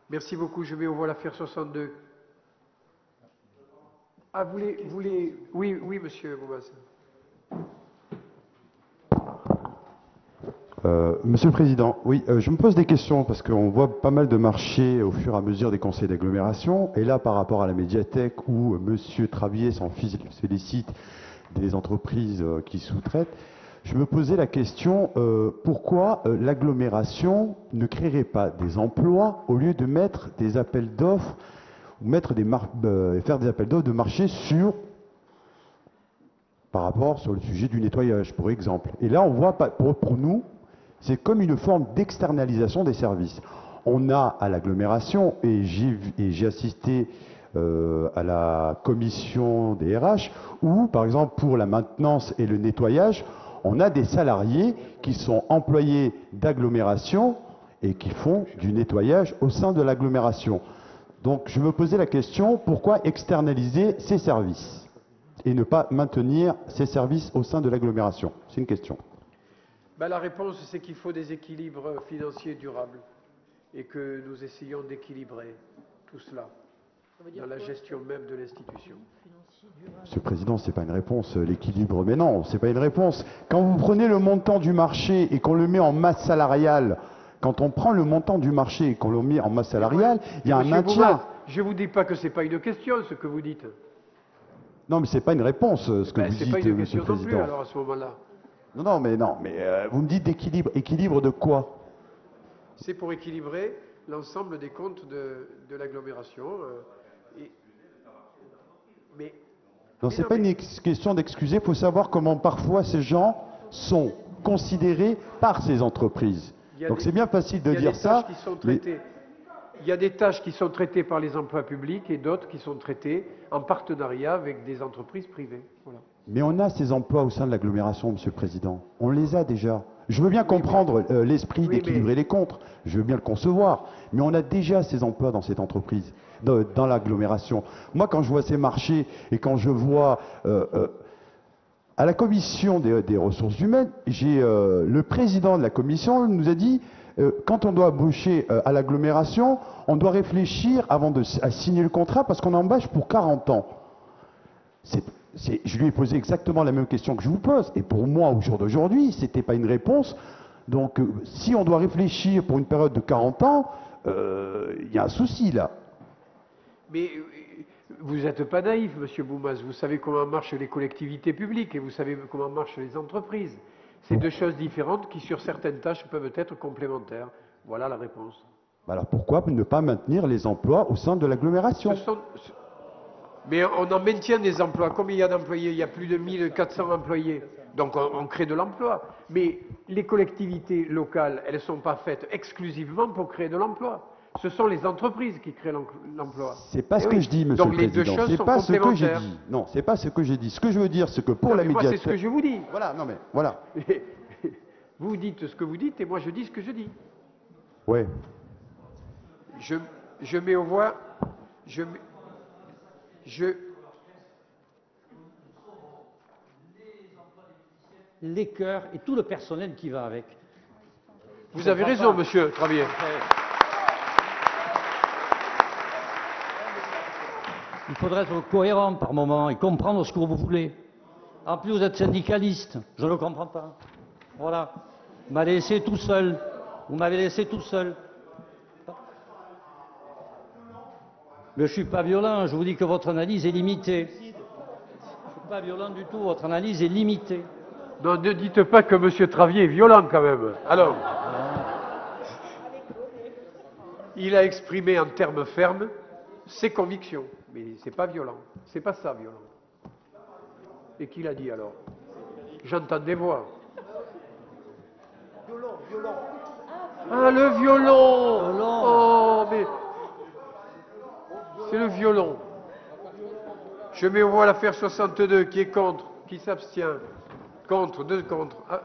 Merci beaucoup. Je mets aux voix l'affaire 62. Ah, oui, monsieur Boubaz. Monsieur le Président, oui, je me pose des questions parce qu'on voit pas mal de marchés au fur et à mesure des conseils d'agglomération. Et là, par rapport à la médiathèque où Monsieur Travier s'en félicite des entreprises qui sous-traitent, je me posais la question pourquoi l'agglomération ne créerait pas des emplois au lieu de mettre des appels d'offres ou faire des appels d'offres de marché par rapport sur le sujet du nettoyage, pour exemple. Et là, on voit, pour nous, c'est comme une forme d'externalisation des services. On a à l'agglomération, et j'ai assisté à la commission des RH, où, par exemple, pour la maintenance et le nettoyage, on a des salariés qui sont employés d'agglomération et qui font du nettoyage au sein de l'agglomération. Donc, je me posais la question, pourquoi externaliser ces services et ne pas maintenir ces services au sein de l'agglomération? C'est une question. La réponse, c'est qu'il faut des équilibres financiers durables et que nous essayons d'équilibrer tout cela dans la gestion même de l'institution. Monsieur le Président, ce n'est pas une réponse, l'équilibre. Mais non, ce n'est pas une réponse. Quand vous prenez le montant du marché et qu'on le met en masse salariale, quand on prend le montant du marché et qu'on le met en masse salariale, il y a un maintien. Boubaz, je ne vous dis pas que ce n'est pas une question, ce que vous dites. Non, mais ce n'est pas une réponse, ce que vous dites, pas une Monsieur le question non Président. plus, alors, à ce moment-là. Non, mais vous me dites d'équilibre. Équilibre de quoi? C'est pour équilibrer l'ensemble des comptes de l'agglomération. Non, ce n'est pas une question d'excuser. Il faut savoir comment parfois ces gens sont considérés par ces entreprises. Donc c'est bien facile de dire ça. Il y a des tâches qui sont traitées par les emplois publics et d'autres qui sont traitées en partenariat avec des entreprises privées. Voilà. Mais on a ces emplois au sein de l'agglomération, Monsieur le Président. On les a déjà. Je veux bien comprendre l'esprit d'équilibrer les comptes. Je veux bien le concevoir. Mais on a déjà ces emplois dans cette entreprise, dans l'agglomération. Moi, quand je vois ces marchés et quand je vois... à la commission des ressources humaines, le président de la commission nous a dit quand on doit embaucher à l'agglomération, on doit réfléchir avant à signer le contrat parce qu'on embauche pour 40 ans. Je lui ai posé exactement la même question que je vous pose. Et pour moi, au jour d'aujourd'hui, ce n'était pas une réponse. Donc, si on doit réfléchir pour une période de 40 ans, il y a un souci là. Mais vous n'êtes pas naïf, Monsieur Boumaz. Vous savez comment marchent les collectivités publiques et vous savez comment marchent les entreprises. C'est deux choses différentes qui, sur certaines tâches, peuvent être complémentaires. Voilà la réponse. Alors pourquoi ne pas maintenir les emplois au sein de l'agglomération? Mais on en maintient des emplois. Combien il y a d'employés? Il y a plus de 1400 employés. Donc on crée de l'emploi. Mais les collectivités locales, elles ne sont pas faites exclusivement pour créer de l'emploi. Ce sont les entreprises qui créent l'emploi. C'est pas ce que je dis, Monsieur le Président. Donc les deux choses sont pas ce que j'ai complémentaires. dit. Non, c'est pas ce que j'ai dit. Ce que je veux dire, c'est que pour la médiathèque... Moi, c'est ce que je vous dis. Voilà, non mais, voilà. Vous dites ce que vous dites et moi je dis ce que je dis. Ouais. Je mets aux voix... Les chœurs et tout le personnel qui va avec. Vous avez raison, Monsieur Travier. Il faudrait être cohérent par moment et comprendre ce que vous voulez. En plus, vous êtes syndicaliste. Je ne le comprends pas. Voilà. Vous m'avez laissé tout seul. Vous m'avez laissé tout seul. Mais je ne suis pas violent. Je vous dis que votre analyse est limitée. Je ne suis pas violent du tout. Votre analyse est limitée. Non, ne dites pas que M. Travier est violent quand même. Alors, il a exprimé en termes fermes ses convictions, mais c'est pas violent. C'est pas ça, violent. Et qui l'a dit alors? J'entends des voix. Violon. Ah, le violon. Oh, mais c'est le violon. Je mets au voie l'affaire 62. Qui est contre? Qui s'abstient? Contre, 2 contre. Ah.